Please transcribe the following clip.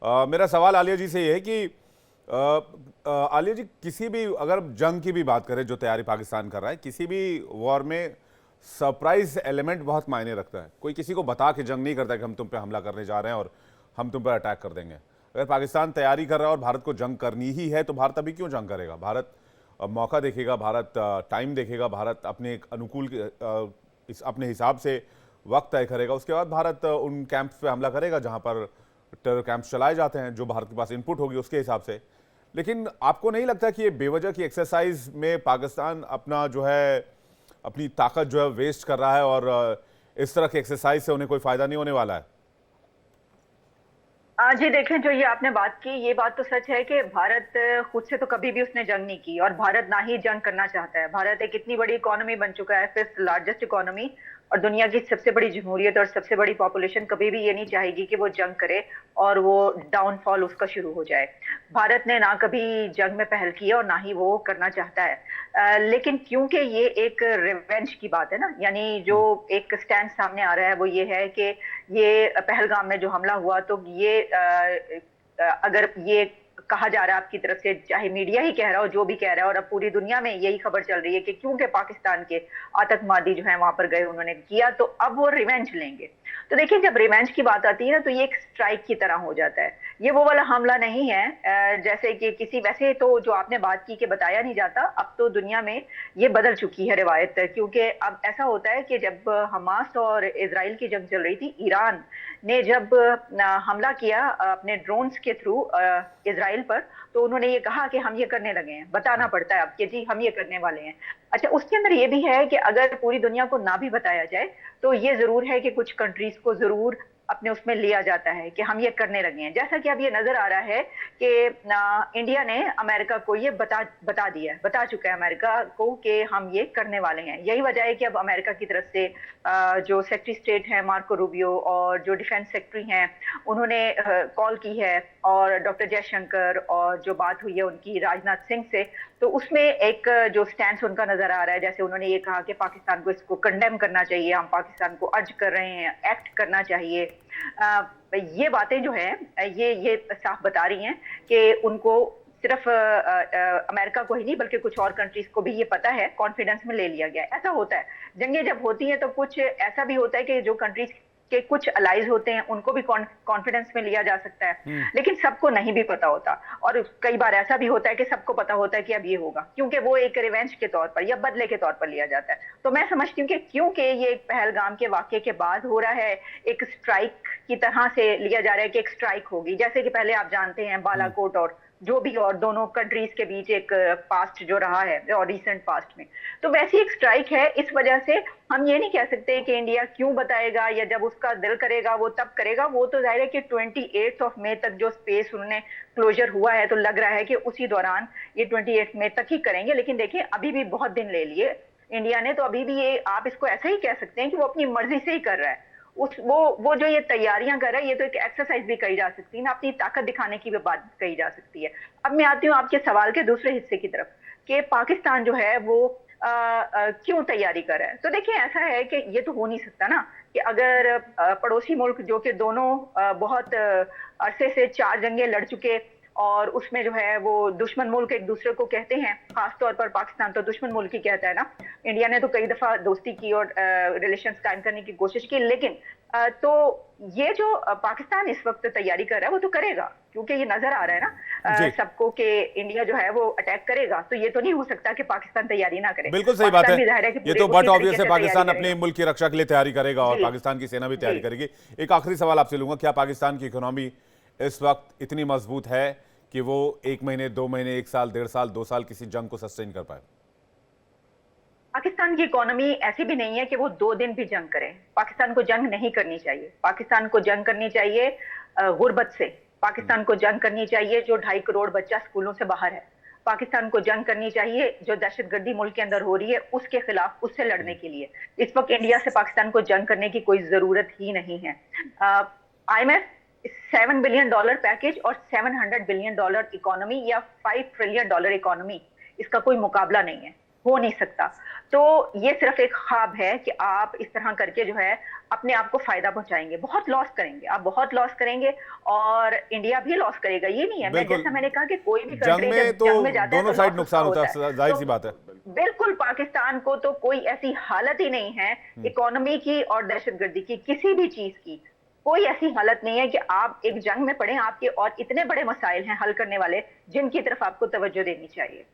मेरा सवाल आलिया जी से ये है कि आलिया जी, किसी भी अगर जंग की भी बात करें जो तैयारी पाकिस्तान कर रहा है, किसी भी वॉर में सरप्राइज एलिमेंट बहुत मायने रखता है। कोई किसी को बता के जंग नहीं करता कि हम तुम पे हमला करने जा रहे हैं और हम तुम पर अटैक कर देंगे। अगर पाकिस्तान तैयारी कर रहा है और भारत को जंग करनी ही है तो भारत अभी क्यों जंग करेगा? भारत मौका देखेगा, भारत टाइम देखेगा, भारत अपने एक अनुकूल अपने हिसाब से वक्त तय करेगा। उसके बाद भारत उन कैंप्स पे हमला करेगा जहां पर टेरर कैंप्स चलाए जाते हैं, जो भारत के पास इनपुट होगी उसके हिसाब से। लेकिन आपको नहीं लगता कि ये बेवजह की एक्सरसाइज में पाकिस्तान अपना जो है अपनी ताकत जो है वेस्ट कर रहा है और इस तरह की एक्सरसाइज से उन्हें कोई फायदा नहीं होने वाला है? जी देखें, जो ये आपने बात की, ये बात तो सच है कि भारत खुद से तो कभी भी उसने जंग नहीं की और भारत ना ही जंग करना चाहता है। भारत एक इतनी बड़ी इकोनॉमी बन चुका है, फिफ्थ लार्जेस्ट इकोनॉमी और दुनिया की सबसे बड़ी जमहूरियत और सबसे बड़ी पॉपुलेशन कभी भी ये नहीं चाहेगी कि वो जंग करे और वो डाउनफॉल उसका शुरू हो जाए। भारत ने ना कभी जंग में पहल की है और ना ही वो करना चाहता है। लेकिन क्योंकि ये एक रिवेंज की बात है ना, यानी जो एक स्टैंड सामने आ रहा है वो ये है कि ये पहलगाम में जो हमला हुआ, तो ये अगर ये कहा जा रहा है आपकी तरफ से, चाहे मीडिया ही कह रहा हो, जो भी कह रहा है, और अब पूरी दुनिया में यही खबर चल रही है कि क्योंकि पाकिस्तान के आतंकवादी जो है वहां पर गए, उन्होंने किया, तो अब वो रिवेंज लेंगे। तो देखिए, जब रिवेंज की बात आती है ना, तो ये एक स्ट्राइक की तरह हो जाता है। ये वो वाला हमला नहीं है जैसे कि किसी, वैसे तो जो आपने बात की कि बताया नहीं जाता, अब तो दुनिया में ये बदल चुकी है रिवायत। क्योंकि अब ऐसा होता है कि जब हमास और इजराइल की जंग चल रही थी, ईरान ने जब हमला किया अपने ड्रोन्स के थ्रू इजराइल पर, तो उन्होंने ये कहा कि हम ये करने लगे हैं। बताना पड़ता है अब कि जी हम ये करने वाले हैं। अच्छा, उसके अंदर ये भी है कि अगर पूरी दुनिया को ना भी बताया जाए, तो ये जरूर है कि कुछ कंट्रीज को जरूर अपने उसमें लिया जाता है कि हम ये करने लगे हैं। जैसा कि अब ये नजर आ रहा है कि इंडिया ने अमेरिका को ये बता दिया, बता चुका है अमेरिका को कि हम ये करने वाले हैं। यही वजह है कि अब अमेरिका की तरफ से जो सेक्रेटरी स्टेट है मार्को रूबियो और जो डिफेंस सेक्रेटरी हैं, उन्होंने कॉल की है, और डॉक्टर जयशंकर, और जो बात हुई है उनकी राजनाथ सिंह से, तो उसमें एक जो स्टैंड उनका नजर आ रहा है, जैसे उन्होंने ये कहा कि पाकिस्तान को इसको कंडेम करना चाहिए, हम पाकिस्तान को अर्ज कर रहे हैं, एक्ट करना चाहिए। ये बातें जो है ये साफ बता रही हैं कि उनको सिर्फ अमेरिका को ही नहीं बल्कि कुछ और कंट्रीज को भी ये पता है, कॉन्फिडेंस में ले लिया गया है। ऐसा होता है, जंगें जब होती हैं तो कुछ ऐसा भी होता है कि जो कंट्रीज के कुछ अलाइज होते हैं उनको भी कॉन्फिडेंस में लिया जा सकता है, लेकिन सबको नहीं भी पता होता। और कई बार ऐसा भी होता है कि सबको पता होता है कि अब ये होगा, क्योंकि वो एक रिवेंज के तौर पर या बदले के तौर पर लिया जाता है। तो मैं समझती हूँ कि क्योंकि ये एक पहलगाम के वाकये के बाद हो रहा है, एक स्ट्राइक की तरह से लिया जा रहा है कि एक स्ट्राइक होगी, जैसे कि पहले आप जानते हैं बालाकोट और जो भी और दोनों कंट्रीज के बीच एक पास्ट जो रहा है और रिसेंट पास्ट में, तो वैसी एक स्ट्राइक है। इस वजह से हम ये नहीं कह सकते कि इंडिया क्यों बताएगा या जब उसका दिल करेगा वो तब करेगा। वो तो जाहिर है कि 28 मई तक जो स्पेस उन्होंने क्लोजर हुआ है, तो लग रहा है कि उसी दौरान ये 28 मई तक ही करेंगे। लेकिन देखिए, अभी भी बहुत दिन ले लिए इंडिया ने, तो अभी भी ये आप इसको ऐसा ही कह सकते हैं कि वो अपनी मर्जी से ही कर रहा है। उस वो जो ये तैयारियां कर रहा है, ये तो एक एक्सरसाइज भी कही जा सकती है ना, अपनी ताकत दिखाने की भी बात कही जा सकती है। अब मैं आती हूँ आपके सवाल के दूसरे हिस्से की तरफ कि पाकिस्तान जो है वो क्यों तैयारी कर रहा है। तो देखिए, ऐसा है कि ये तो हो नहीं सकता ना कि अगर पड़ोसी मुल्क जो कि दोनों बहुत अरसे से 4 जंगें लड़ चुके, और उसमें जो है वो दुश्मन मुल्क एक दूसरे को कहते हैं, खासतौर पर पाकिस्तान तो दुश्मन मुल्क ही कहता है ना। इंडिया ने तो कई दफा दोस्ती की और रिलेशंस कायम करने की कोशिश की, लेकिन तो ये जो पाकिस्तान इस वक्त तैयारी कर रहा है वो तो करेगा, क्योंकि ये नजर आ रहा है ना सबको कि इंडिया जो है वो अटैक करेगा। तो ये तो नहीं हो सकता कि पाकिस्तान तैयारी ना करे। बिल्कुल सही बात पाकिस्तान है। भी जाहिर है कि ये पूरे तो बट उसी ऑब्वियस तरीके है, से पाकिस्तान तैयारी अपने करेगा। मुल्क की रक्षा के लिए तैयारी करेगा और जी पाकिस्तान की सेना भी तैयारी जी करेगी। एक आखिरी सवाल आपसे लूंगा, क्या पाकिस्तान की इकोनॉमी इस वक्त इतनी मजबूत है कि वो 1 महीने, 2 महीने, 1 साल, 1.5 साल, 2 साल किसी जंग को सस्टेन कर पाए? पाकिस्तान की इकोनॉमी ऐसी भी नहीं है कि वो 2 दिन भी जंग करे। पाकिस्तान को जंग नहीं करनी चाहिए। पाकिस्तान को जंग करनी चाहिए गुर्बत से। पाकिस्तान को जंग करनी चाहिए जो 2.5 करोड़ बच्चा स्कूलों से बाहर है। पाकिस्तान को जंग करनी चाहिए जो दहशतगर्दी मुल्क के अंदर हो रही है उसके खिलाफ, उससे लड़ने के लिए। इस वक्त इंडिया से पाकिस्तान को जंग करने की कोई जरूरत ही नहीं है। IMF $7 बिलियन पैकेज और $700 बिलियन इकोनॉमी या $5 ट्रिलियन इकोनॉमी, इसका कोई मुकाबला नहीं है। हो नहीं सकता। तो ये सिर्फ एक ख्वाब है कि आप इस तरह करके जो है अपने आप को फायदा पहुंचाएंगे, बहुत लॉस करेंगे, आप बहुत लॉस करेंगे और इंडिया भी लॉस करेगा। ये नहीं है, मैं बिल्कुल। जैसा मैंने कहा कि कोई भी जंग कंट्री जब में तो जंग में जाता है दोनों तो साइड लॉस उसका नुकसान होता होता है। है, जाहिर तो सी बात है। बिल्कुल पाकिस्तान को तो कोई ऐसी हालत ही नहीं है इकोनॉमी की और दहशतगर्दी की, किसी भी चीज की कोई ऐसी हालत नहीं है कि आप एक जंग में पड़े, आपके और इतने बड़े मसाइल हैं हल करने वाले जिनकी तरफ आपको तवज्जो देनी चाहिए।